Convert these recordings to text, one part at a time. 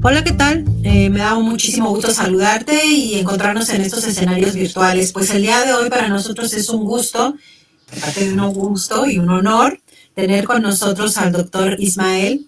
Hola, ¿qué tal? Me da muchísimo gusto saludarte y encontrarnos en estos escenarios virtuales. Pues el día de hoy para nosotros es un gusto, aparte de un gusto y un honor, tener con nosotros al doctor Ismael,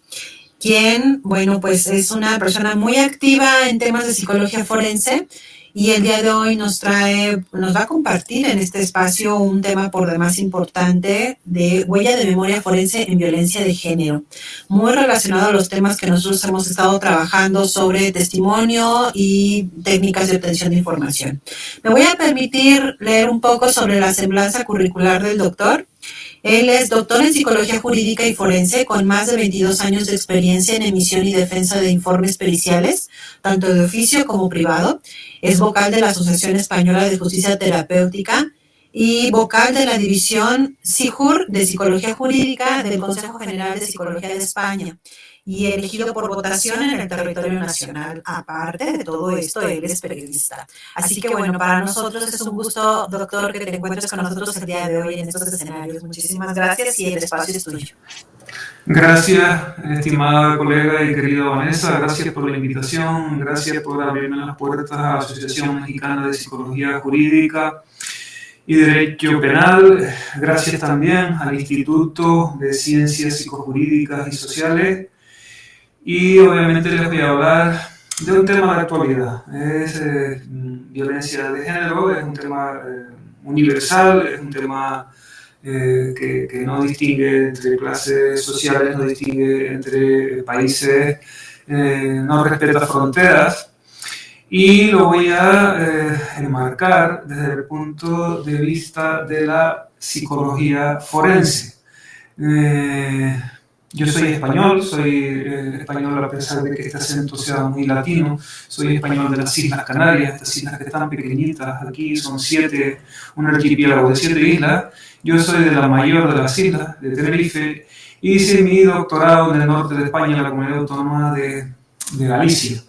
quien, bueno, pues es una persona muy activa en temas de psicología forense y el día de hoy nos va a compartir en este espacio un tema por demás importante de huella de memoria forense en violencia de género, muy relacionado a los temas que nosotros hemos estado trabajando sobre testimonio y técnicas de obtención de información. Me voy a permitir leer un poco sobre la semblanza curricular del doctor. Él es doctor en Psicología Jurídica y Forense con más de 22 años de experiencia en emisión y defensa de informes periciales, tanto de oficio como privado. Es vocal de la Asociación Española de Justicia Terapéutica y vocal de la División SIJUR de Psicología Jurídica del Consejo General de Psicología de España y elegido por votación en el territorio nacional. Aparte de todo esto, él es periodista. Así que bueno, para nosotros es un gusto, doctor, que te encuentres con nosotros el día de hoy en estos escenarios. Muchísimas gracias y el espacio es tuyo. Gracias, estimada colega y querida Vanessa, gracias por la invitación, gracias por abrirme las puertas a la Asociación Mexicana de Psicología Jurídica y Derecho Penal, gracias también al Instituto de Ciencias Psicojurídicas y Sociales, y obviamente les voy a hablar de un tema de actualidad. Es violencia de género, es un tema universal, es un tema que no distingue entre clases sociales, no distingue entre países, no respeta fronteras, y lo voy a enmarcar desde el punto de vista de la psicología forense. Yo soy español a pesar de que este acento sea muy latino, soy español de las Islas Canarias, estas islas que están pequeñitas, aquí son 7, un archipiélago de 7 islas. Yo soy de la mayor de las islas, de Tenerife, y hice mi doctorado en el norte de España, en la comunidad autónoma de Galicia.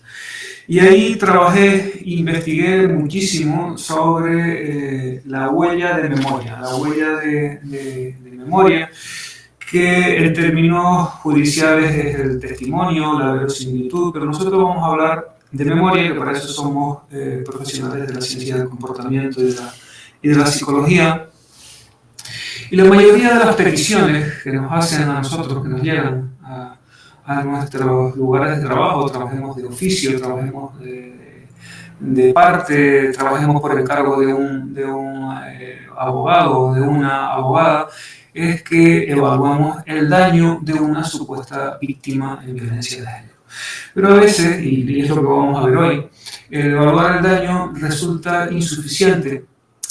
Y ahí trabajé, investigué muchísimo sobre la huella de memoria, la huella de memoria, que en términos judiciales es el testimonio, la verosimilitud, pero nosotros vamos a hablar de memoria, que para eso somos profesionales de la ciencia del comportamiento y de la psicología. Y la mayoría de las peticiones que nos hacen a nosotros, que nos llegan a nuestros lugares de trabajo, trabajemos de oficio, trabajemos de parte, trabajemos por encargo de un abogado o de una abogada, es que evaluamos el daño de una supuesta víctima en violencia de género. Pero a veces, y es lo que vamos a ver hoy, el evaluar el daño resulta insuficiente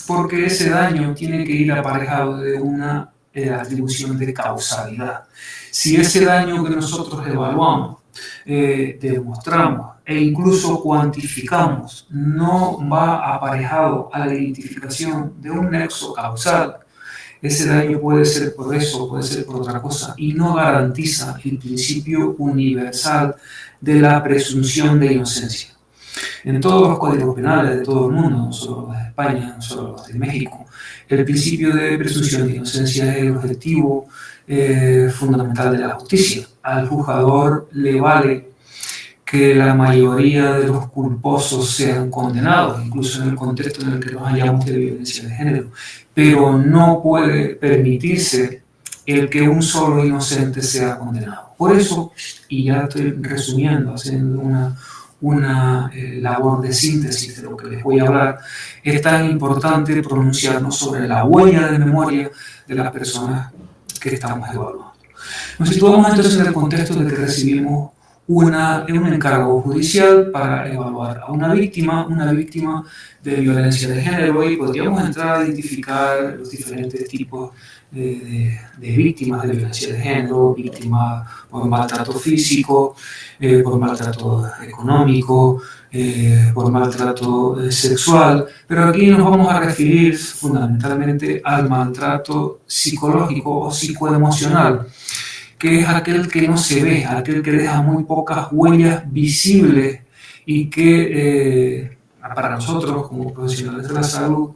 porque ese daño tiene que ir aparejado de una atribución de causalidad. Si ese daño que nosotros evaluamos, demostramos e incluso cuantificamos no va aparejado a la identificación de un nexo causal, ese daño puede ser por eso, puede ser por otra cosa, y no garantiza el principio universal de la presunción de inocencia. En todos los códigos penales de todo el mundo, no solo los de España, no solo los de México, el principio de presunción de inocencia es el objetivo fundamental de la justicia. Al juzgador le vale que la mayoría de los culposos sean condenados, incluso en el contexto en el que nos hallamos de violencia de género, pero no puede permitirse el que un solo inocente sea condenado. Por eso, y ya estoy resumiendo, haciendo una labor de síntesis de lo que les voy a hablar, es tan importante pronunciarnos sobre la huella de memoria de las personas que estamos evaluando. Nos situamos entonces en el contexto de que recibimos un encargo judicial para evaluar a una víctima de violencia de género, y podríamos entrar a identificar los diferentes tipos de víctimas de violencia de género: víctimas por maltrato físico, por maltrato económico, por maltrato sexual, pero aquí nos vamos a referir fundamentalmente al maltrato psicológico o psicoemocional, que es aquel que no se ve, aquel que deja muy pocas huellas visibles y que para nosotros como profesionales de la salud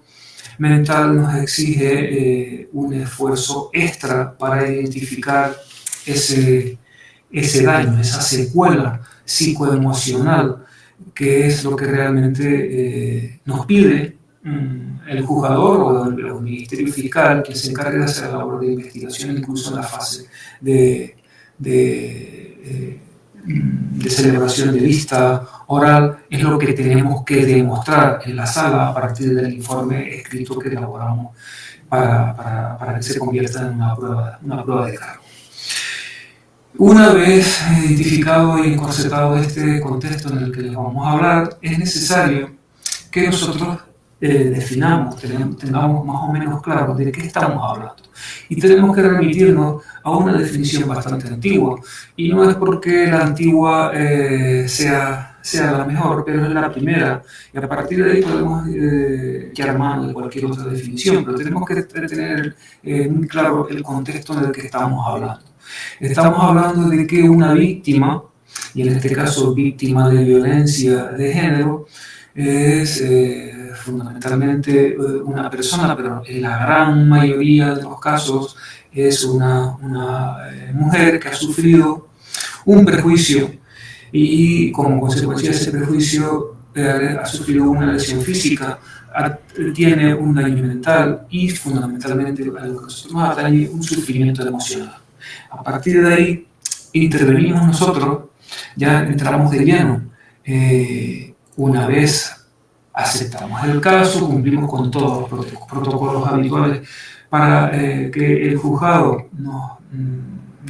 mental nos exige un esfuerzo extra para identificar ese daño, esa secuela psicoemocional, que es lo que realmente nos pide el juzgador o el Ministerio Fiscal, que se encarga de hacer la labor de investigación, incluso en la fase de, de, de celebración de vista oral, es lo que tenemos que demostrar en la sala a partir del informe escrito que elaboramos para que se convierta en una prueba de cargo. Una vez identificado y encorsetado este contexto en el que les vamos a hablar, es necesario que nosotros definamos, tengamos más o menos claro de qué estamos hablando. Y tenemos que remitirnos a una definición bastante antigua. Y no es porque la antigua sea la mejor, pero es la primera. Y a partir de ahí podemos echar mano de cualquier otra definición, pero tenemos que tener muy claro el contexto en el que estamos hablando. Estamos hablando de que una víctima, y en este caso víctima de violencia de género, es fundamentalmente una persona, pero en la gran mayoría de los casos es una mujer que ha sufrido un prejuicio y como consecuencia de ese prejuicio ha sufrido una lesión física, tiene un daño mental y fundamentalmente a lo que nosotros nos atañe un sufrimiento emocional. A partir de ahí intervenimos nosotros, ya entramos de lleno. Una vez aceptamos el caso, cumplimos con todos los protocolos habituales para que el juzgado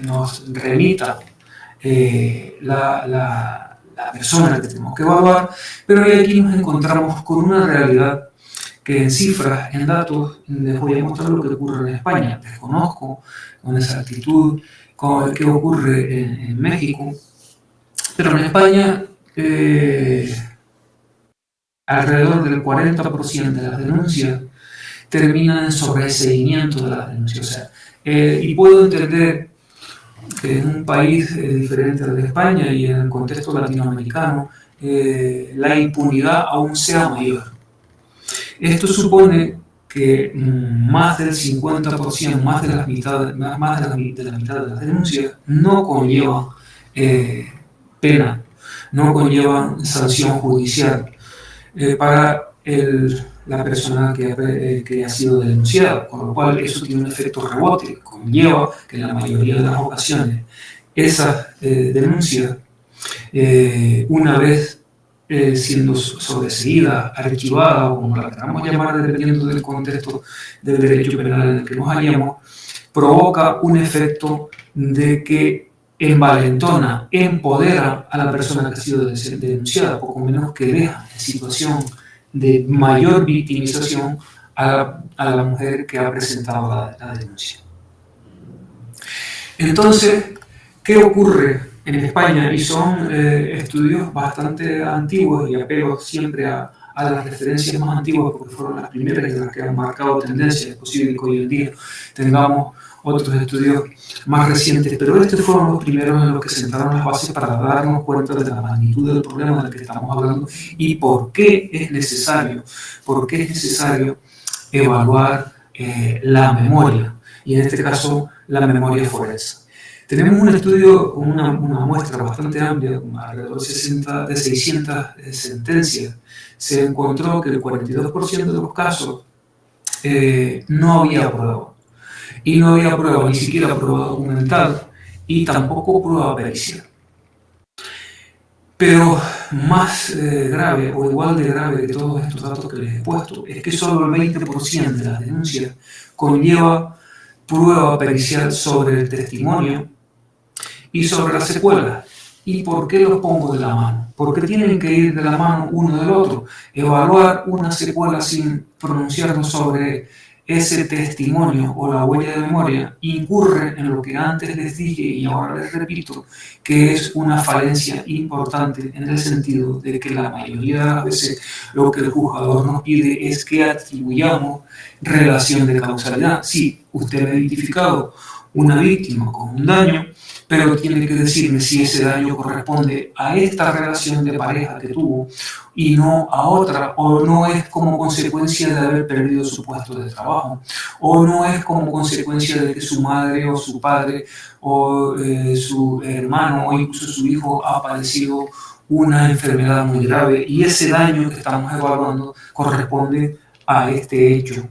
nos remita la persona que tenemos que evaluar, pero aquí nos encontramos con una realidad que en cifras, en datos, les voy a mostrar lo que ocurre en España. Desconozco con exactitud qué ocurre en México, pero en España alrededor del 40% de las denuncias terminan en sobreseimiento de las denuncias. O sea, y puedo entender que en un país diferente al de España y en el contexto latinoamericano, la impunidad aún sea mayor. Esto supone que más del 50%, más de la mitad de las denuncias no conllevan pena, no conllevan sanción judicial para la persona que ha sido denunciada, con lo cual eso tiene un efecto rebote, conlleva que en la mayoría de las ocasiones esas denuncias, una vez siendo sobreseída, archivada, o como la queramos llamar dependiendo del contexto del derecho penal en el que nos hallamos, provoca un efecto de que envalentona, empodera a la persona que ha sido denunciada, poco menos que deja en situación de mayor victimización a la mujer que ha presentado la denuncia. Entonces, ¿qué ocurre en España? Y son estudios bastante antiguos y apelo siempre a las referencias más antiguas porque fueron las primeras y las que han marcado tendencia. Es posible que hoy en día tengamos otros estudios más recientes, pero estos fueron los primeros en los que sentaron las bases para darnos cuenta de la magnitud del problema del que estamos hablando y por qué es necesario evaluar la memoria, y en este caso la memoria forense. Tenemos un estudio, una muestra bastante amplia, alrededor de 600 sentencias. Se encontró que el 42% de los casos no había prueba. Y no había prueba, ni siquiera prueba documental, y tampoco prueba pericial. Pero más grave, o igual de grave que todos estos datos que les he puesto, es que solo el 20% de las denuncias conlleva prueba pericial sobre el testimonio y sobre las secuelas. ¿Y por qué los pongo de la mano? Porque tienen que ir de la mano uno del otro. Evaluar una secuela sin pronunciarnos sobre ese testimonio o la huella de memoria incurre en lo que antes les dije y ahora les repito, que es una falencia importante en el sentido de que la mayoría de las veces lo que el juzgador nos pide es que atribuyamos relación de causalidad. Sí, usted ha identificado una víctima con un daño, pero tiene que decirme si ese daño corresponde a esta relación de pareja que tuvo y no a otra, o no es como consecuencia de haber perdido su puesto de trabajo, o no es como consecuencia de que su madre o su padre o su hermano o incluso su hijo ha padecido una enfermedad muy grave y ese daño que estamos evaluando corresponde a este hecho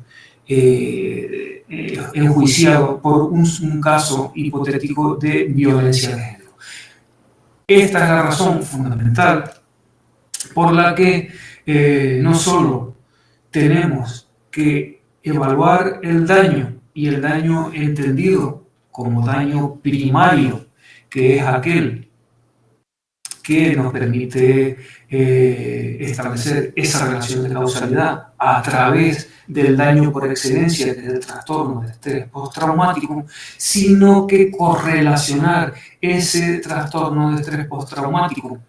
enjuiciado por un caso hipotético de violencia de género. Esta es la razón fundamental por la que no solo tenemos que evaluar el daño y el daño entendido como daño primario, que es aquel que nos permite establecer esa relación de causalidad a través del daño por excelencia, que es el trastorno de estrés postraumático, sino que correlacionar ese trastorno de estrés postraumático.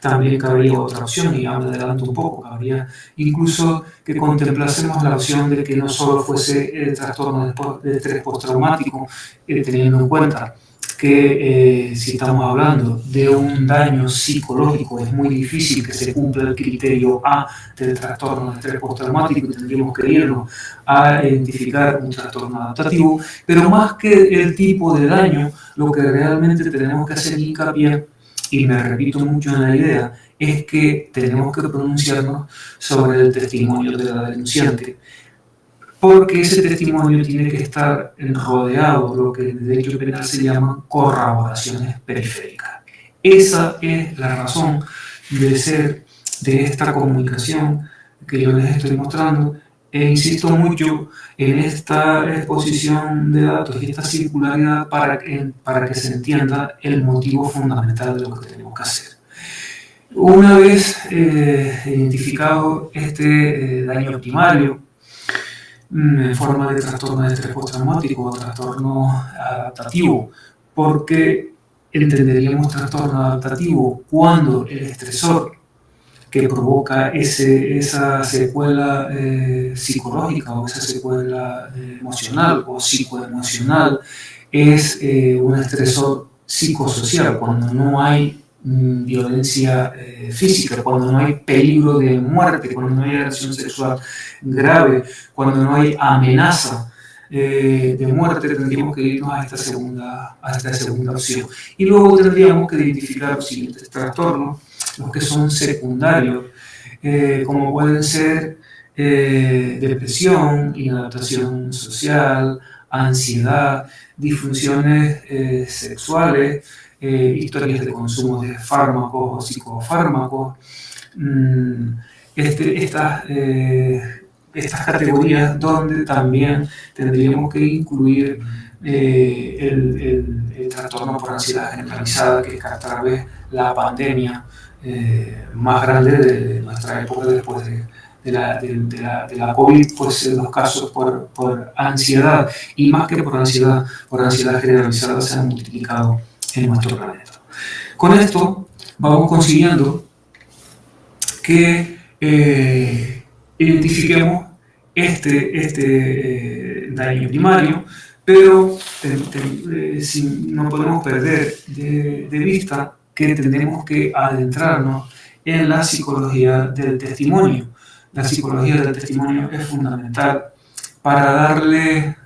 También cabría otra opción, y me adelanto un poco, cabría incluso que contemplásemos la opción de que no solo fuese el trastorno de estrés postraumático, teniendo en cuenta que si estamos hablando de un daño psicológico, es muy difícil que se cumpla el criterio A del trastorno de estrés postraumático y tendríamos que irnos a identificar un trastorno adaptativo, pero más que el tipo de daño, lo que realmente tenemos que hacer hincapié, y me repito mucho en la idea, es que tenemos que pronunciarnos sobre el testimonio de la denunciante, porque ese testimonio tiene que estar rodeado de lo que en derecho penal se llaman corroboraciones periféricas. Esa es la razón de ser de esta comunicación que yo les estoy mostrando, e insisto mucho en esta exposición de datos y esta circularidad para que se entienda el motivo fundamental de lo que tenemos que hacer. Una vez identificado este daño primario, en forma de trastorno de estrés postraumático o trastorno adaptativo, porque entenderíamos trastorno adaptativo cuando el estresor que provoca esa secuela psicológica o esa secuela emocional o psicoemocional es un estresor psicosocial, cuando no hay violencia física, cuando no hay peligro de muerte, cuando no hay agresión sexual grave, cuando no hay amenaza de muerte, tendríamos que irnos a esta segunda opción. Y luego tendríamos que identificar los siguientes trastornos, los que son secundarios, como pueden ser depresión, inadaptación social, ansiedad, disfunciones sexuales, historias de consumo de fármacos o psicofármacos. Estas categorías donde también tendríamos que incluir el trastorno por ansiedad generalizada, que es cada vez la pandemia más grande de nuestra época después de la COVID, pues los casos por ansiedad, y más que por ansiedad generalizada, se han multiplicado en nuestro planeta. Con esto vamos consiguiendo que identifiquemos este daño primario, pero no podemos perder de vista que tenemos que adentrarnos en la psicología del testimonio. La psicología del testimonio es fundamental para darle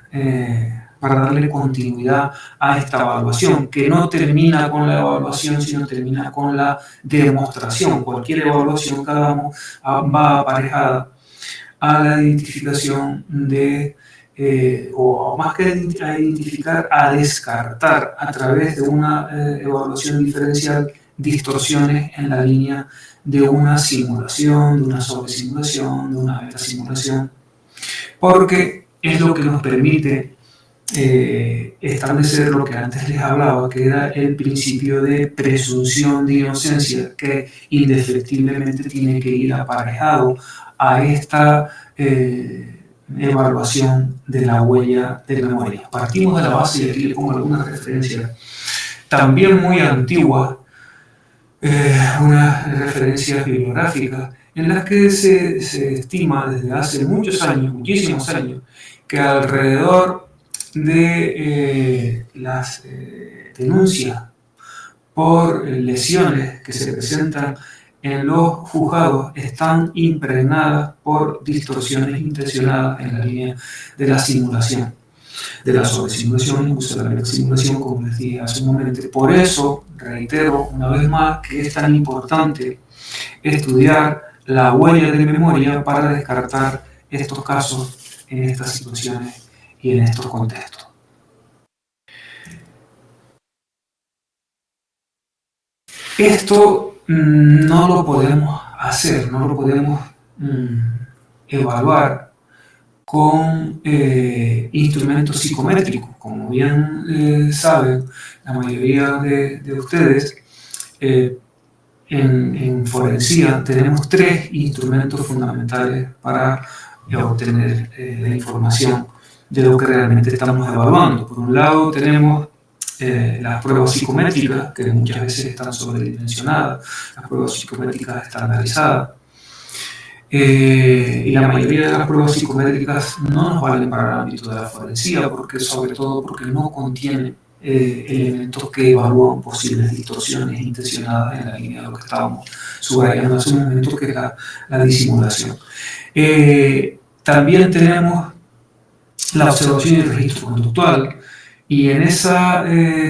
continuidad a esta evaluación, que no termina con la evaluación, sino termina con la demostración. Cualquier evaluación que hagamos va aparejada a la identificación o más que a identificar, a descartar a través de una evaluación diferencial distorsiones en la línea de una simulación, de una sobresimulación, de una metasimulación, porque es lo que nos permite establecer lo que antes les hablaba, que era el principio de presunción de inocencia, que indefectiblemente tiene que ir aparejado a esta evaluación de la huella de memoria. Partimos de la base, y aquí le pongo algunas referencias también muy antiguas, unas referencias bibliográficas en las que se estima desde hace muchos años, muchísimos años, que alrededor de las denuncias por lesiones que se presentan en los juzgados están impregnadas por distorsiones intencionadas en la línea de la simulación, de la sobresimulación, incluso de la metasimulación, como les dije hace un momento. Por eso, reitero una vez más que es tan importante estudiar la huella de memoria para descartar estos casos en estas situaciones y en estos contextos. Esto no lo podemos hacer, no lo podemos evaluar con instrumentos psicométricos. Como bien saben, la mayoría de ustedes en forensía tenemos 3 instrumentos fundamentales para obtener la información de lo que realmente estamos evaluando. Por un lado tenemos las pruebas psicométricas, que muchas veces están sobredimensionadas, las pruebas psicométricas estandarizadas. Y la mayoría de las pruebas psicométricas no nos valen para el ámbito de la forensía, sobre todo porque no contienen elementos que evalúan posibles distorsiones intencionadas en la línea de lo que estábamos subrayando hace un momento, que es la disimulación. También tenemos la observación y el registro conductual, y en esa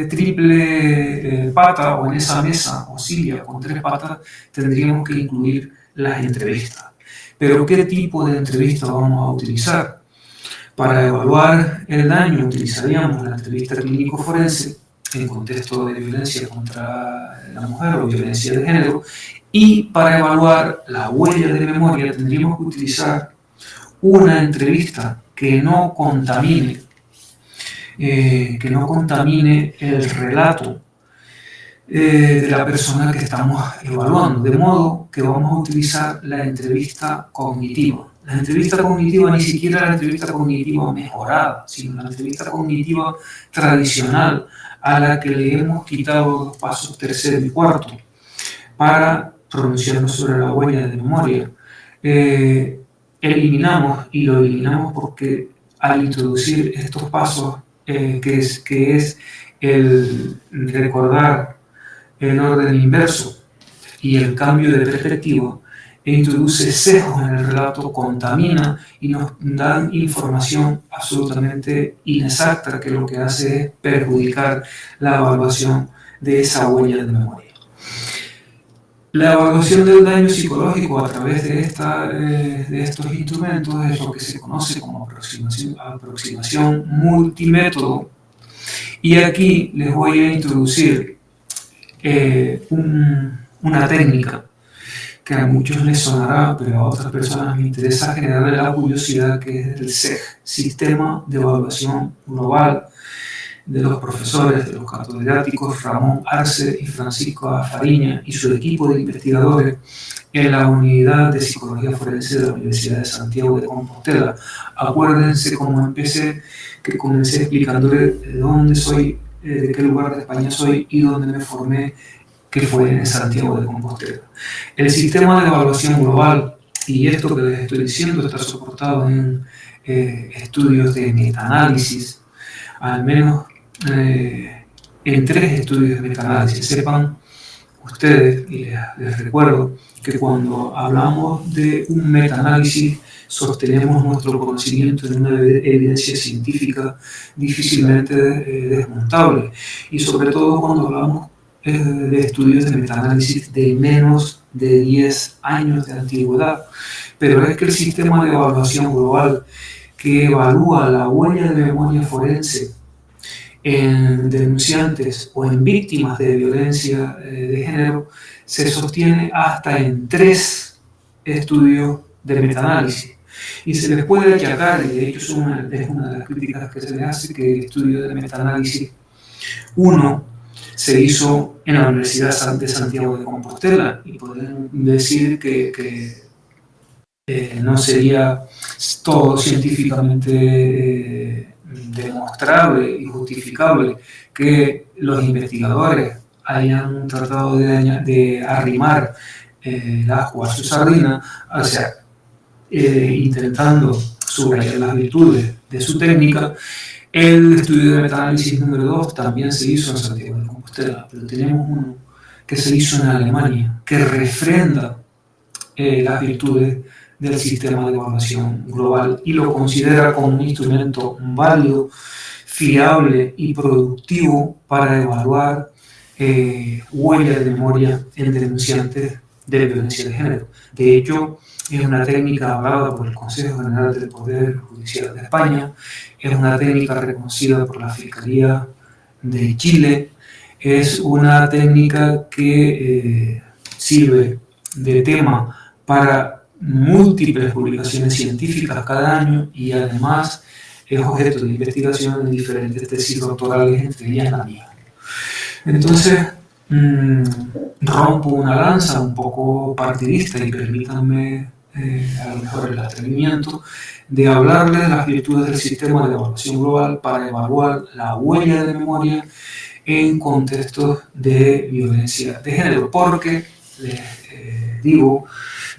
triple pata, o en esa mesa o silla con 3 patas, tendríamos que incluir las entrevistas. Pero ¿qué tipo de entrevista vamos a utilizar? Para evaluar el daño utilizaríamos la entrevista clínico-forense en contexto de violencia contra la mujer o violencia de género, y para evaluar la huella de memoria tendríamos que utilizar una entrevista que no contamine el relato de la persona que estamos evaluando, de modo que vamos a utilizar la entrevista cognitiva. La entrevista cognitiva, ni siquiera la entrevista cognitiva mejorada, sino la entrevista cognitiva tradicional, a la que le hemos quitado los pasos tercero y cuarto para pronunciarnos sobre la huella de memoria. Eliminamos porque al introducir estos pasos, que es el recordar el orden inverso y el cambio de perspectiva, introduce sesgos en el relato, contamina y nos dan información absolutamente inexacta, que lo que hace es perjudicar la evaluación de esa huella de memoria. La evaluación del daño psicológico a través de estos instrumentos es lo que se conoce como aproximación multimétodo, y aquí les voy a introducir una técnica que a muchos les sonará, pero a otras personas me interesa generarle la curiosidad, que es el SEG, Sistema de Evaluación Global, de los profesores, de los catedráticos Ramón Arce y Francisco Fariña y su equipo de investigadores en la Unidad de Psicología Forense de la Universidad de Santiago de Compostela. Acuérdense cómo empecé, que comencé explicándole de dónde soy, de qué lugar de España soy y dónde me formé, que fue en Santiago de Compostela. El sistema de evaluación global, y esto que les estoy diciendo está soportado en estudios de metaanálisis, al menos en 3 estudios de metaanálisis. Sepan ustedes, y les recuerdo, que cuando hablamos de un metaanálisis sostenemos nuestro conocimiento en una evidencia científica difícilmente desmontable, y sobre todo cuando hablamos de estudios de metaanálisis de menos de 10 años de antigüedad. Pero es que el sistema de evaluación global, que evalúa la huella de memoria forense en denunciantes o en víctimas de violencia de género, se sostiene hasta en 3 estudios de metaanálisis. Y se les puede achacar, y de hecho es una de las críticas que se les hace, que el estudio de metaanálisis 1 se hizo en la Universidad de Santiago de Compostela, y pueden decir que no sería todo científicamente demostrable y justificable que los investigadores hayan tratado de arrimar el ajo a su sardina, o sea, intentando subrayar las virtudes de su técnica. El estudio de metaanálisis número 2 también se hizo en Santiago de Compostela. tutela, pero tenemos uno que se hizo en Alemania, que refrenda las virtudes del sistema de evaluación global y lo considera como un instrumento válido, fiable y productivo para evaluar huellas de memoria en denunciantes de violencia de género. De hecho, es una técnica avalada por el Consejo General del Poder Judicial de España, es una técnica reconocida por la Fiscalía de Chile, es una técnica que sirve de tema para múltiples publicaciones científicas cada año y además es objeto de investigación en diferentes tesis doctorales, entre ellas la mía. Entonces, rompo una lanza un poco partidista y permítanme a lo mejor el atrevimiento de hablarles de las virtudes del sistema de evaluación global para evaluar la huella de memoria en contextos de violencia de género, porque les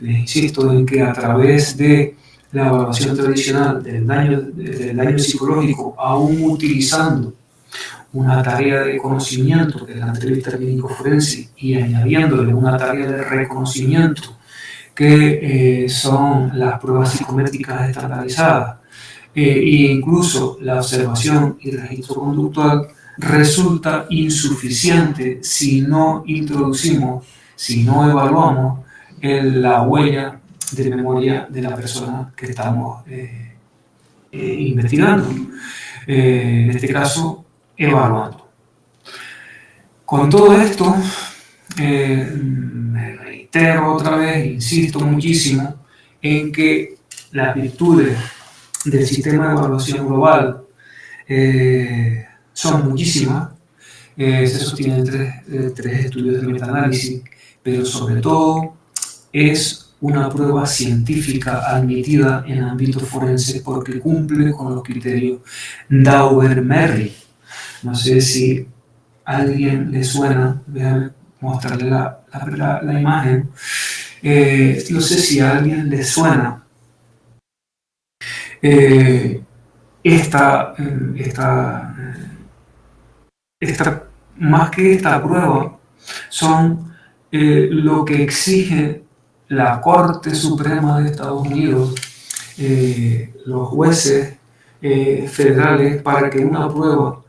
insisto en que a través de la evaluación tradicional del daño psicológico, aún utilizando una tarea de conocimiento, que es la entrevista clínico-forense, y añadiéndole una tarea de reconocimiento, que son las pruebas psicométricas estandarizadas, e incluso la observación y registro conductual, resulta insuficiente si no introducimos, si no evaluamos la huella de memoria de la persona que estamos investigando. En este caso, evaluando. Con todo esto, me reitero otra vez, insisto muchísimo en que las virtudes del sistema de evaluación global son muchísimas. Se sostienen tres estudios de metaanálisis, pero sobre todo es una prueba científica admitida en ámbito forense porque cumple con los criterios Dauber-Merry. No sé si a alguien le suena, déjame mostrarle la imagen. No sé si a alguien le suena más que esta prueba, son lo que exige la Corte Suprema de Estados Unidos, los jueces federales, para que una prueba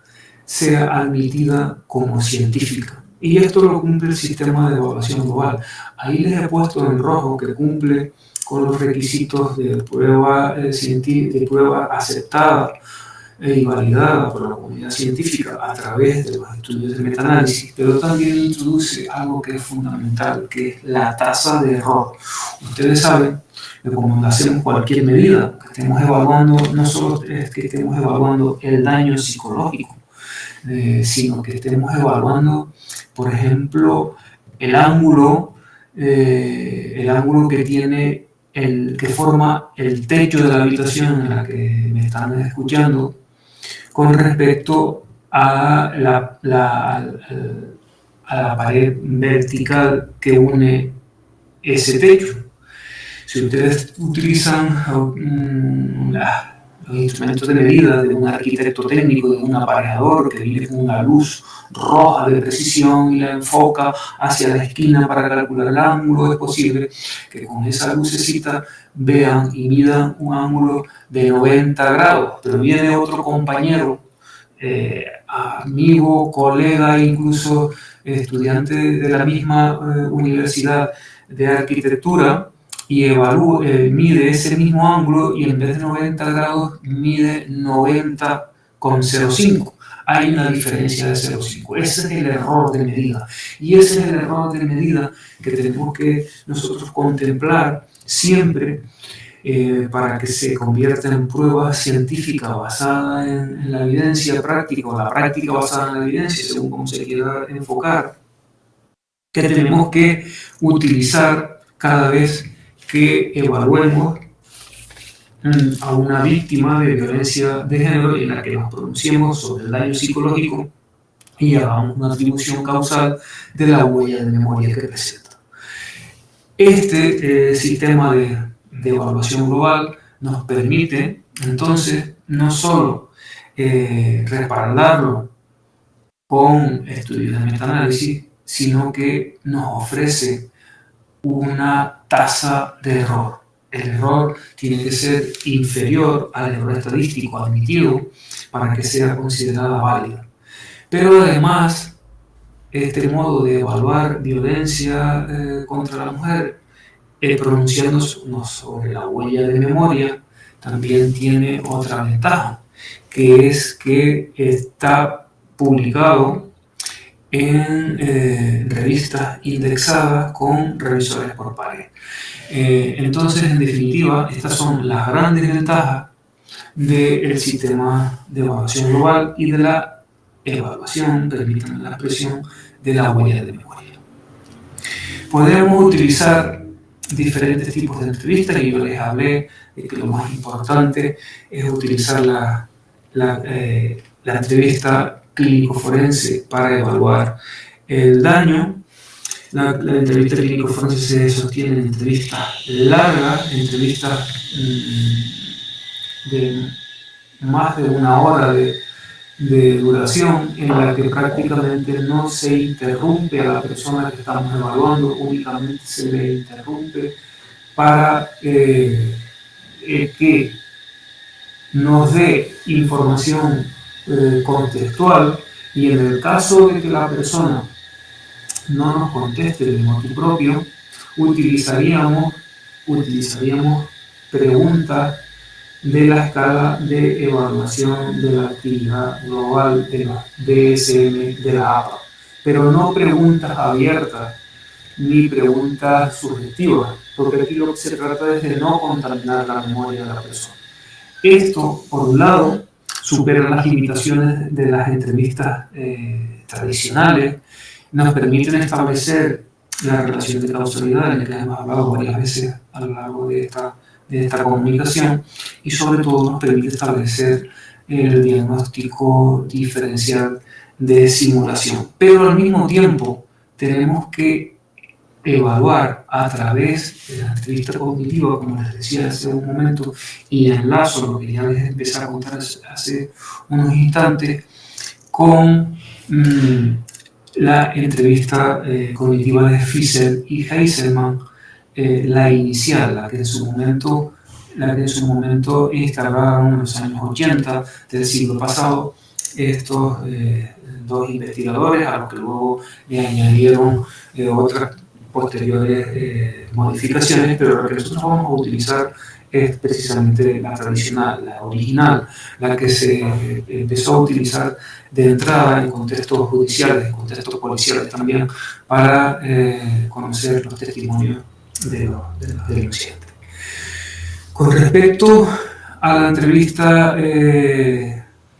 sea admitida como científica. Y esto lo cumple el sistema de evaluación global. Ahí les he puesto en rojo que cumple con los requisitos de prueba aceptada y validada por la comunidad científica a través de los estudios de metaanálisis, pero también introduce algo que es fundamental, que es la tasa de error. Ustedes saben que cuando hacemos cualquier medida, que estemos evaluando, no solo es que estemos evaluando el daño psicológico, sino que estemos evaluando, por ejemplo, el ángulo que forma el techo de la habitación en la que me están escuchando con respecto a la pared vertical que une ese techo. Si ustedes utilizan los instrumentos de medida de un arquitecto técnico, de un aparejador que viene con una luz roja de precisión y la enfoca hacia la esquina para calcular el ángulo, es posible que con esa lucecita vean y midan un ángulo de 90 grados, pero viene otro compañero, amigo, colega, incluso estudiante de la misma universidad de arquitectura, y mide ese mismo ángulo y en vez de 90 grados mide 90,05. Hay una diferencia de 0,5. Ese es el error de medida. Y ese es el error de medida que tenemos que nosotros contemplar siempre para que se convierta en prueba científica basada en la evidencia práctica, o la práctica basada en la evidencia, según como se quiera enfocar, que tenemos que utilizar cada vez que evaluemos a una víctima de violencia de género en la que nos pronunciemos sobre el daño psicológico y hagamos una atribución causal de la huella de memoria que presenta. Este sistema de evaluación global nos permite entonces no solo respaldarlo con estudios de metaanálisis, sino que nos ofrece una tasa de error. El error tiene que ser inferior al error estadístico admitido para que sea considerada válida. Pero además, este modo de evaluar violencia contra la mujer, pronunciándonos sobre la huella de memoria, también tiene otra ventaja, que es que está publicado en revistas indexadas con revisores por pares. Entonces, en definitiva, estas son las grandes ventajas del sistema de evaluación global y de la evaluación, permítanme la expresión, de la huella de memoria. Podemos utilizar diferentes tipos de entrevistas y yo les hablé de que lo más importante es utilizar la entrevista clínico-forense para evaluar el daño. La entrevista clínico-forense se sostiene en entrevistas largas, entrevistas de más de una hora de duración, en la que prácticamente no se interrumpe a la persona que estamos evaluando, únicamente se le interrumpe para que nos dé información contextual, y en el caso de que la persona no nos conteste de motu propio, utilizaríamos preguntas de la escala de evaluación de la actividad global de la DSM de la APA, pero no preguntas abiertas ni preguntas subjetivas, porque aquí lo que se trata es de no contaminar la memoria de la persona. Esto, por un lado, supera las limitaciones de las entrevistas tradicionales, nos permiten establecer la relación de causalidad, en la que hemos hablado varias veces a lo largo de esta comunicación, y sobre todo nos permite establecer el diagnóstico diferencial de simulación. Pero al mismo tiempo tenemos que evaluar a través de la entrevista cognitiva, como les decía hace un momento, y enlazo lo que ya les empecé a contar hace unos instantes, con la entrevista cognitiva de Fischer y Heiselman, la inicial, la que en su momento instalaron en los años 80 del siglo pasado estos dos investigadores, a los que luego le añadieron otras posteriores modificaciones, pero la que nosotros vamos a utilizar es precisamente la tradicional, la original, la que se empezó a utilizar de entrada en contextos judiciales, en contextos policiales también, para conocer los testimonios de los denunciantes. Con respecto a la entrevista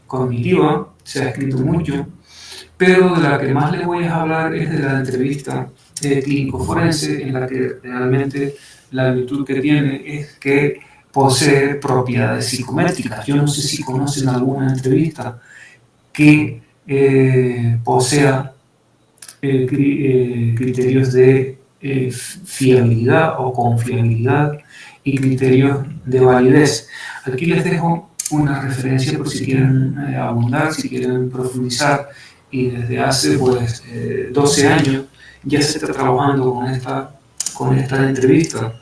cognitiva, se ha escrito mucho, pero de la que más les voy a hablar es de la entrevista clínico-forense, en la que realmente la virtud que tiene es que posee propiedades psicométricas. Yo no sé si conocen alguna entrevista que posea criterios de fiabilidad o confiabilidad y criterios de validez. Aquí les dejo una referencia por si quieren abundar, si quieren profundizar, y desde hace 12 años ya se está trabajando con esta entrevista,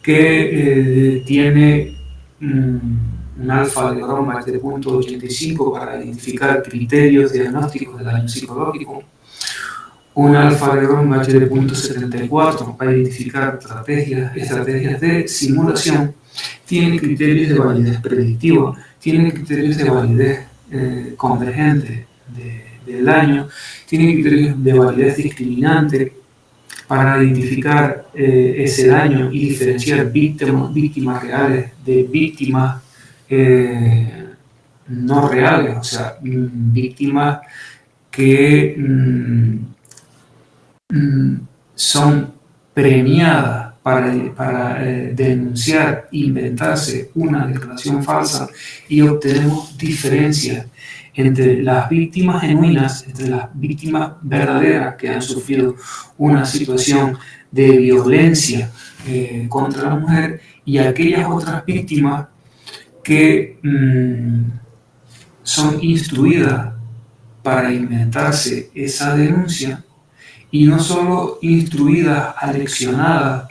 que tiene un alfa de Grombacher de 0.85 para identificar criterios diagnósticos del daño psicológico, un alfa de Grombacher de 0.74 para identificar estrategias de simulación, tiene criterios de validez predictiva, tiene criterios de validez convergente del daño, tiene criterios de validez discriminante para identificar ese daño y diferenciar víctimas reales de víctimas no reales, o sea, víctimas que son premiadas para denunciar, inventarse una declaración falsa, y obtenemos diferencias entre las víctimas genuinas, entre las víctimas verdaderas que han sufrido una situación de violencia contra la mujer, y aquellas otras víctimas que son instruidas para inventarse esa denuncia, y no solo instruidas, aleccionadas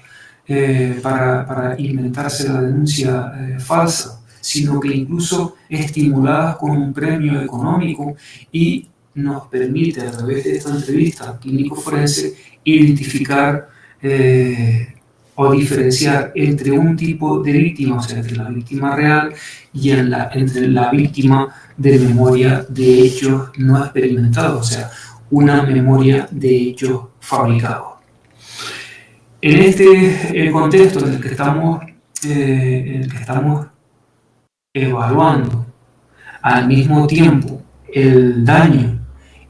para inventarse la denuncia falsa, sino que incluso estimuladas con un premio económico, y nos permite a través de esta entrevista clínico forense identificar o diferenciar entre un tipo de víctima, o sea, entre la víctima real y entre la víctima de memoria de hechos no experimentados, o sea, una memoria de hechos fabricados. En este contexto en el que estamos evaluando al mismo tiempo el daño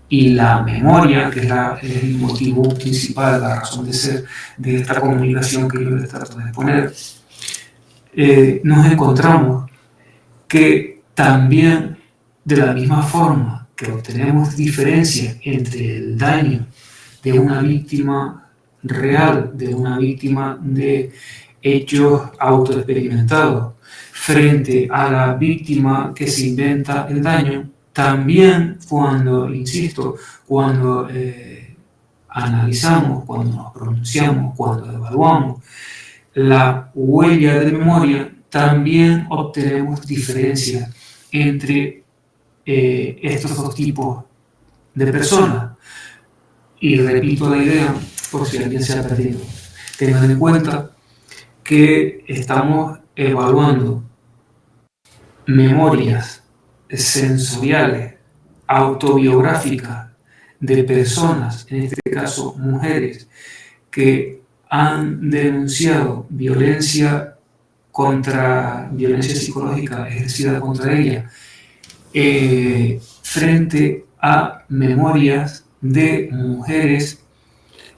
y la memoria, que es el motivo principal, la razón de ser de esta comunicación que yo les trato de exponer, nos encontramos que también, de la misma forma que obtenemos diferencias entre el daño de una víctima real, de una víctima de hechos autoexperimentados, frente a la víctima que se inventa el daño, también cuando analizamos, cuando nos pronunciamos, cuando evaluamos la huella de memoria, también obtenemos diferencias entre estos dos tipos de personas. Y repito la idea, por si alguien se ha perdido. Tengan en cuenta que estamos evaluando memorias sensoriales, autobiográficas de personas, en este caso mujeres, que han denunciado violencia psicológica ejercida contra ella, frente a memorias de mujeres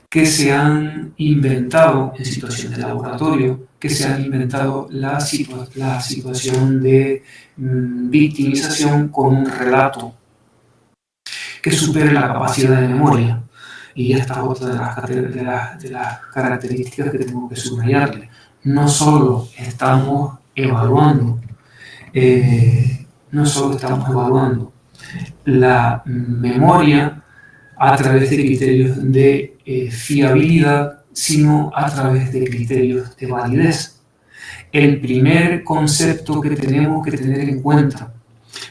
que se han inventado en situaciones de laboratorio, que se han inventado la situación de victimización con un relato que supere la capacidad de memoria. Y esta es otra de las características que tengo que subrayarle. No solo estamos evaluando la memoria a través de criterios de fiabilidad, sino a través de criterios de validez. El primer concepto que tenemos que tener en cuenta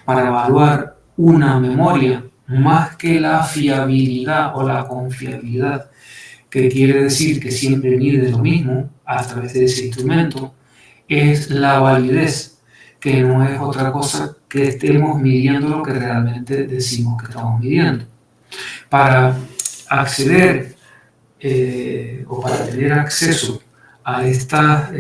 para evaluar una memoria, más que la fiabilidad o la confiabilidad, que quiere decir que siempre mide lo mismo a través de ese instrumento, es la validez, que no es otra cosa que estemos midiendo lo que realmente decimos que estamos midiendo. Para acceder o para tener acceso a estos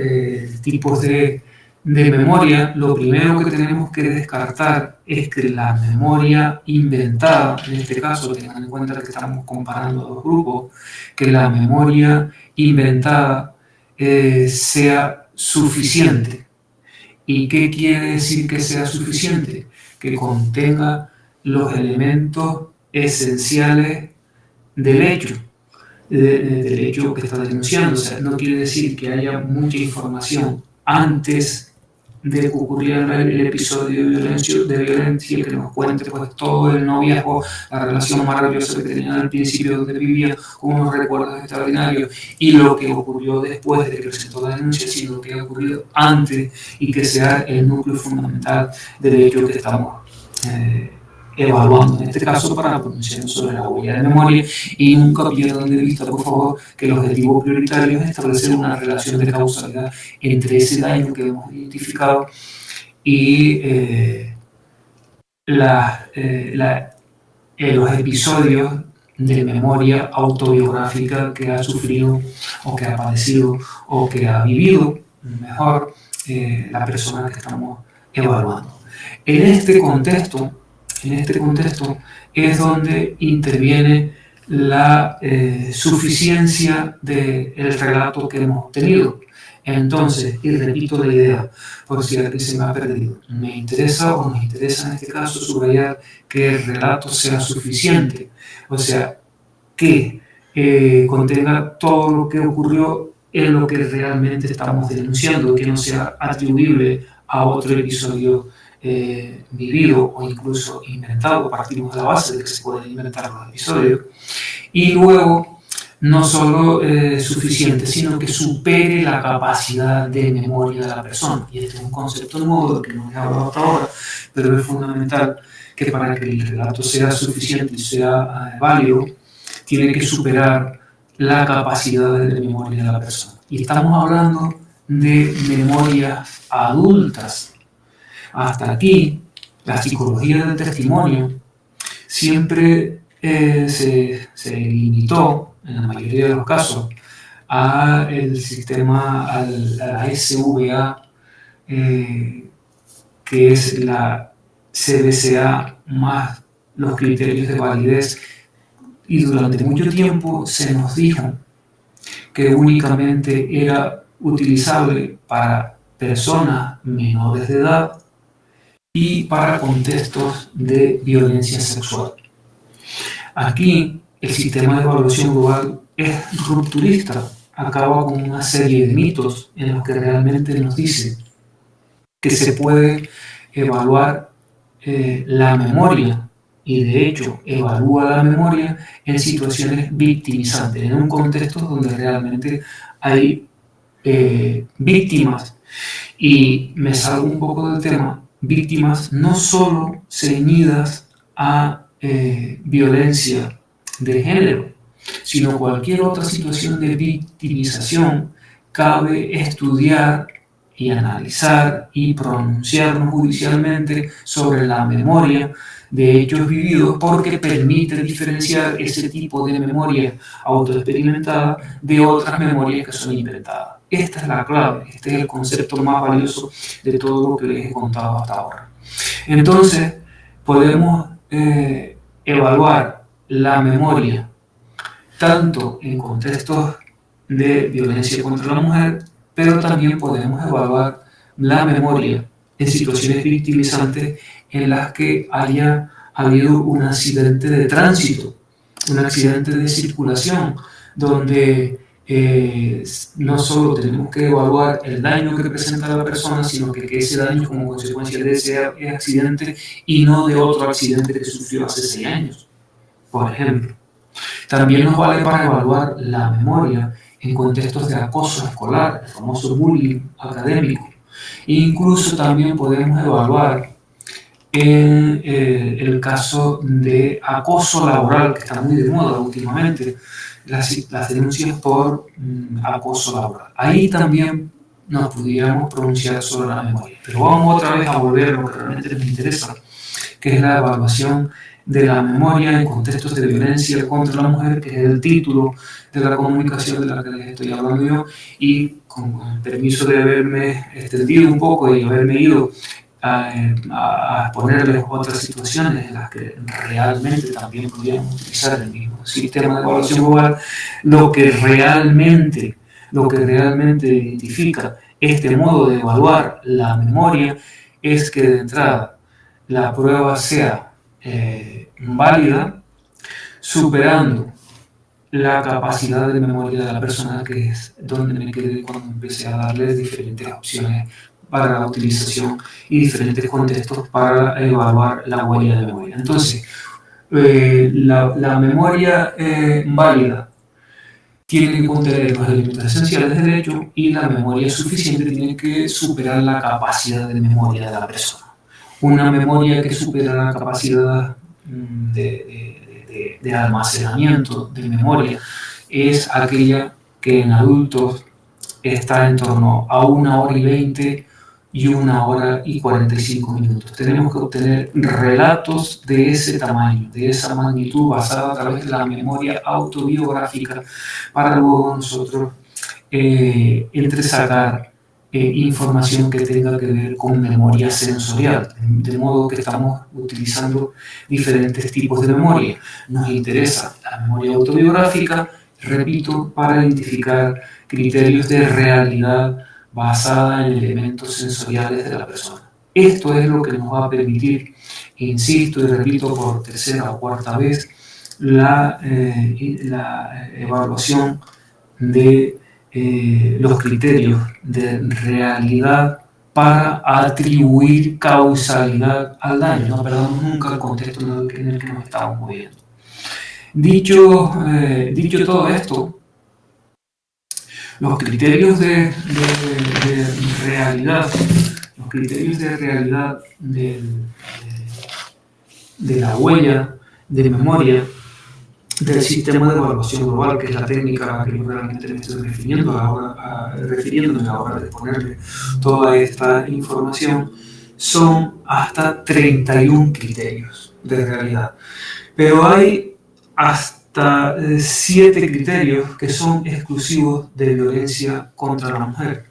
tipos de memoria, lo primero que tenemos que descartar es que la memoria inventada, en este caso tengan en cuenta que estamos comparando dos grupos, que la memoria inventada sea suficiente. ¿Y qué quiere decir que sea suficiente? Que contenga los elementos esenciales del hecho que está denunciando. O sea, no quiere decir que haya mucha información antes de que ocurriera el episodio de violencia, que nos cuente pues todo el noviazgo, la relación maravillosa que tenían al principio donde vivía, con unos recuerdos extraordinarios, y lo que ocurrió después de que presentó la denuncia, sino lo que ha ocurrido antes, y que sea el núcleo fundamental del hecho que estamos evaluando, en este caso para pronunciar sobre la huella de memoria. Y nunca pierdan de vista, por favor, que el objetivo prioritario es establecer una relación de causalidad entre ese daño que hemos identificado y los episodios de memoria autobiográfica que ha sufrido o que ha padecido o que ha vivido mejor la persona que estamos evaluando. En este contexto es donde interviene la suficiencia del relato que hemos obtenido. Entonces, y repito la idea, por si alguien se me ha perdido, nos interesa en este caso subrayar que el relato sea suficiente, o sea, que contenga todo lo que ocurrió en lo que realmente estamos denunciando, que no sea atribuible a otro episodio vivido o incluso inventado, partimos de la base de que se pueden inventar los episodios, y luego no solo suficiente, sino que supere la capacidad de memoria de la persona. Y este es un concepto nuevo del que no he hablado hasta ahora, pero es fundamental que para que el relato sea suficiente y sea válido, tiene que superar la capacidad de memoria de la persona. Y estamos hablando de memorias adultas. Hasta aquí, la psicología del testimonio siempre se limitó, en la mayoría de los casos, a el sistema, a la SVA, que es la CBCA más los criterios de validez, y durante mucho tiempo se nos dijo que únicamente era utilizable para personas menores de edad y para contextos de violencia sexual. Aquí el sistema de evaluación global es rupturista, acaba con una serie de mitos en los que realmente nos dice que se puede evaluar la memoria, y de hecho evalúa la memoria en situaciones victimizantes, en un contexto donde realmente hay víctimas. Y me salgo un poco del tema, víctimas no solo ceñidas a violencia de género, sino cualquier otra situación de victimización. Cabe estudiar y analizar y pronunciarnos judicialmente sobre la memoria de hechos vividos, porque permite diferenciar ese tipo de memoria autoexperimentada de otras memorias que son inventadas. Esta es la clave, este es el concepto más valioso de todo lo que les he contado hasta ahora. Entonces, podemos evaluar la memoria tanto en contextos de violencia contra la mujer, pero también podemos evaluar la memoria en situaciones victimizantes en las que haya habido un accidente de tránsito, un accidente de circulación, donde no solo tenemos que evaluar el daño que presenta la persona, sino que ese daño como consecuencia de ese accidente y no de otro accidente que sufrió hace 6 años, por ejemplo. También nos vale para evaluar la memoria en contextos de acoso escolar, el famoso bullying académico. E incluso también podemos evaluar en el caso de acoso laboral, que está muy de moda últimamente, las denuncias por acoso laboral. Ahí también nos pudiéramos pronunciar sobre la memoria. Pero vamos otra vez a volver a lo que realmente nos interesa, que es la evaluación de la memoria en contextos de violencia contra la mujer, que es el título de la comunicación de la que les estoy hablando yo, y con el permiso de haberme extendido un poco y haberme ido a ponerles otras situaciones en las que realmente también podríamos utilizar el mismo sistema de evaluación global, lo que realmente identifica este modo de evaluar la memoria es que de entrada la prueba sea válida, superando la capacidad de memoria de la persona, que es donde me quedé cuando empecé a darles diferentes opciones para la utilización y diferentes contextos para evaluar la huella de memoria. Entonces, la memoria válida tiene que contener los elementos esenciales de derecho, y la memoria suficiente tiene que superar la capacidad de memoria de la persona. Una memoria que supera la capacidad de almacenamiento de memoria es aquella que en adultos está en torno a 1 hora y 20 y 1 hora y 45 minutos. Tenemos que obtener relatos de ese tamaño, de esa magnitud, basada a través de la memoria autobiográfica, para luego nosotros entresacar información que tenga que ver con memoria sensorial, de modo que estamos utilizando diferentes tipos de memoria. Nos interesa la memoria autobiográfica, repito, para identificar criterios de realidad basada en elementos sensoriales de la persona. Esto es lo que nos va a permitir, insisto y repito por tercera o cuarta vez, la evaluación de los criterios de realidad para atribuir causalidad al daño. No perdamos nunca el contexto en el que nos estamos moviendo. Dicho todo esto, los criterios de realidad, de la huella de memoria del sistema de evaluación global, que es la técnica a la que yo realmente me estoy refiriéndome a la hora de ponerle toda esta información, son hasta 31 criterios de realidad. Pero hay hasta 7 criterios que son exclusivos de violencia contra la mujer.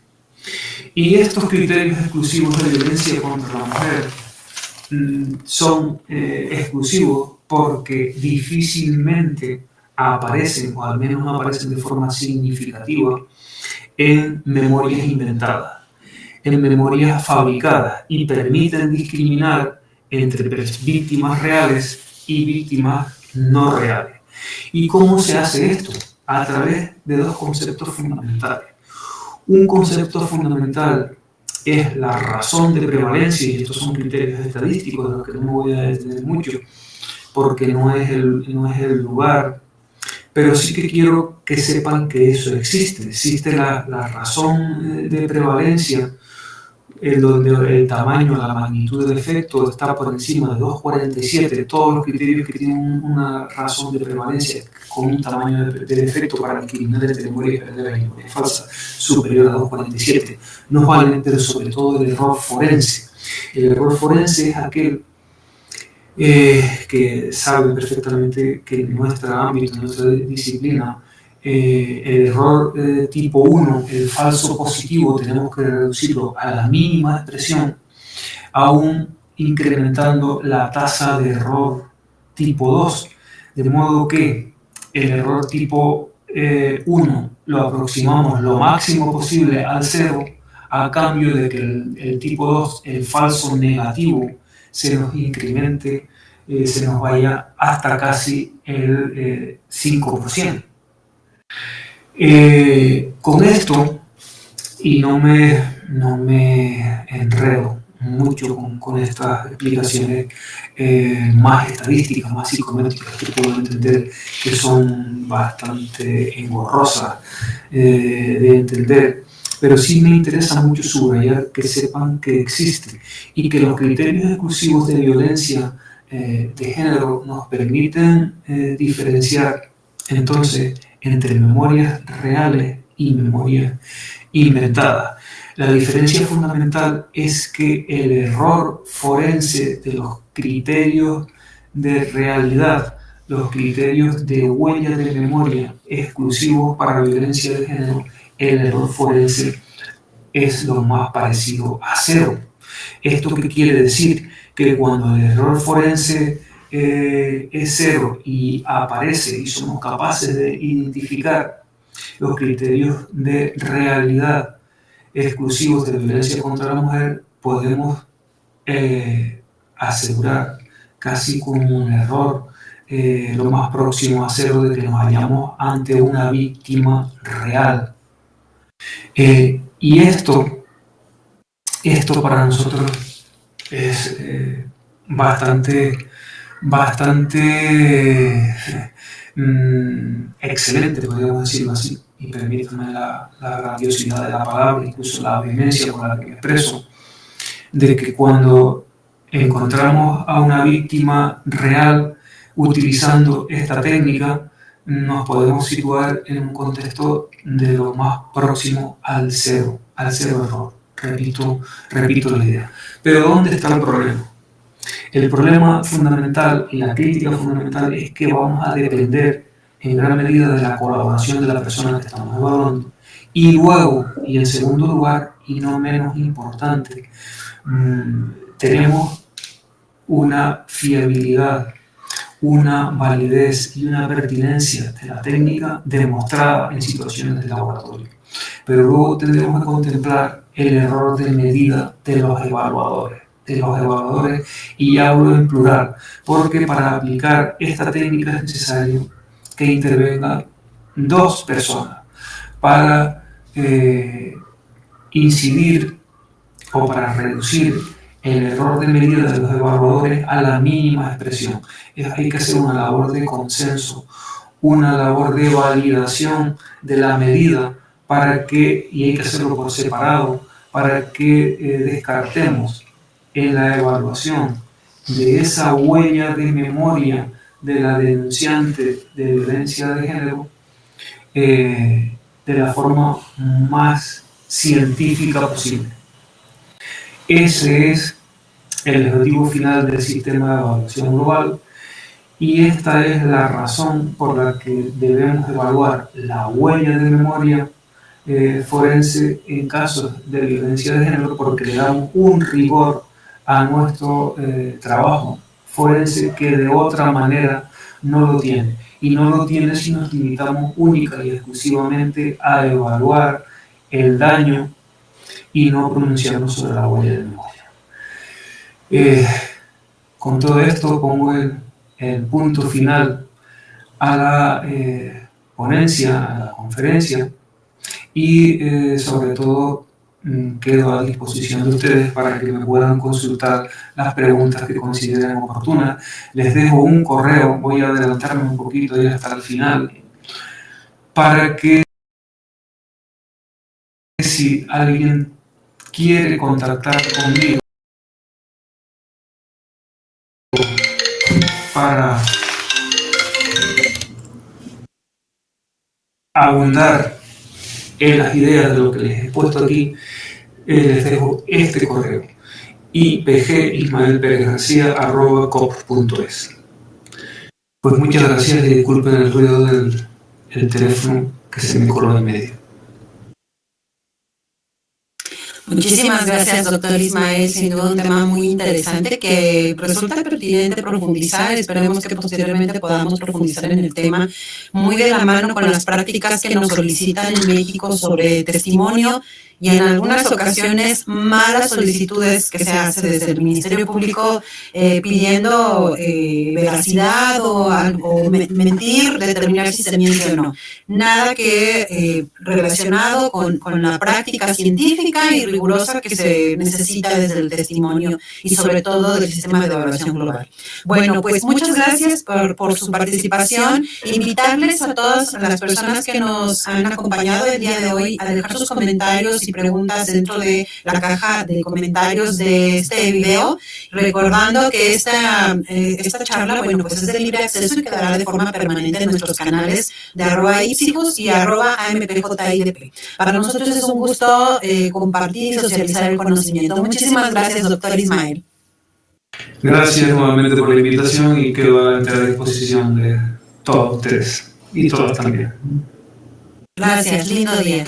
Y estos criterios exclusivos de violencia contra la mujer son exclusivos porque difícilmente aparecen, o al menos no aparecen de forma significativa, en memorias inventadas, en memorias fabricadas, y permiten discriminar entre víctimas reales y víctimas no reales. ¿Y cómo se hace esto? A través de 2 conceptos fundamentales. Un concepto fundamental es la razón de prevalencia, y estos son criterios estadísticos de los que no me voy a detener mucho, porque no es el lugar, pero sí que quiero que sepan que eso existe. Existe la razón de prevalencia, donde el tamaño, la magnitud del efecto está por encima de 2,47. Todos los criterios que tienen una razón de prevalencia con un tamaño de efecto para discriminar entre memoria verdadera y memoria falsa superior a 2,47 nos valen, pero sobre todo el error forense. El error forense es aquel que sabe perfectamente que en nuestro ámbito, en nuestra disciplina, el error tipo 1, el falso positivo, tenemos que reducirlo a la mínima expresión, aún incrementando la tasa de error tipo 2, de modo que el error tipo 1 lo aproximamos lo máximo posible al 0, a cambio de que el tipo 2, el falso negativo, se nos incremente, se nos vaya hasta casi el 5%. Con esto, y no me enredo mucho con estas explicaciones más estadísticas, más psicométricas, que puedo entender que son bastante engorrosas de entender, pero sí me interesa mucho subrayar que sepan que existe y que los criterios exclusivos de violencia de género nos permiten diferenciar entonces entre memorias reales y memorias inventadas. La diferencia fundamental es que el error forense de los criterios de realidad, los criterios de huella de memoria exclusivos para la violencia de género, el error forense es lo más parecido a 0. ¿Esto qué quiere decir? Que cuando el error forense es 0 y aparece y somos capaces de identificar los criterios de realidad exclusivos de violencia contra la mujer, podemos asegurar casi como un error lo más próximo a 0 de que nos hallamos ante una víctima real. Y esto para nosotros es bastante excelente, podríamos decirlo así, y permítanme la grandiosidad de la palabra, incluso la vehemencia con la que me expreso, de que cuando encontramos a una víctima real utilizando esta técnica, nos podemos situar en un contexto de lo más próximo al 0 error. Repito la idea. Pero ¿dónde está el problema? El problema fundamental y la crítica fundamental es que vamos a depender en gran medida de la colaboración de la persona que estamos evaluando. Y luego, y en segundo lugar, y no menos importante, tenemos una fiabilidad, una validez y una pertinencia de la técnica demostrada en situaciones de laboratorio. Pero luego tendremos que contemplar el error de medida de los evaluadores, y hablo en plural, porque para aplicar esta técnica es necesario que intervengan 2 personas para incidir o para reducir el error de medida de los evaluadores a la mínima expresión. Hay que hacer una labor de consenso, una labor de validación de la medida para que, y hay que hacerlo por separado, para que descartemos en la evaluación de esa huella de memoria de la denunciante de violencia de género de la forma más científica posible. Ese es el objetivo final del sistema de evaluación global y esta es la razón por la que debemos evaluar la huella de memoria forense en casos de violencia de género, porque le damos un rigor a nuestro trabajo forense que de otra manera no lo tiene. Y no lo tiene si nos limitamos única y exclusivamente a evaluar el daño y no pronunciarnos sobre la huella de memoria. Con todo esto pongo el punto final a la ponencia, a la conferencia, y sobre todo quedo a disposición de ustedes para que me puedan consultar las preguntas que consideren oportunas. Les dejo un correo, voy a adelantarme un poquito y hasta el final, para que si alguien quiere contactar conmigo para abundar en las ideas de lo que les he puesto aquí, les dejo este correo: ipgismaelperezgarcia@cop.es. Pues muchas gracias y disculpen el ruido del teléfono que se me coló en medio. Muchísimas gracias, doctor Ismael. Sin duda un tema muy interesante que resulta pertinente profundizar. Esperemos que posteriormente podamos profundizar en el tema muy de la mano con las prácticas que nos solicitan en México sobre testimonio y en algunas ocasiones malas solicitudes que se hace desde el Ministerio Público pidiendo veracidad o mentir, determinar si se miente o no. Nada que relacionado con la práctica científica y rigurosa que se necesita desde el testimonio y sobre todo del sistema de evaluación global. Bueno, pues muchas gracias por su participación. Invitarles a todas las personas que nos han acompañado el día de hoy a dejar sus comentarios y preguntas dentro de la caja de comentarios de este video, recordando que esta charla, bueno, pues es de libre acceso y quedará de forma permanente en nuestros canales de @ipsijus y @ampjidp. Para nosotros es un gusto compartir y socializar el conocimiento. Muchísimas gracias, doctor Ismael. Gracias nuevamente por la invitación y quedo a la disposición de todos ustedes y todas también. Gracias, lindo día.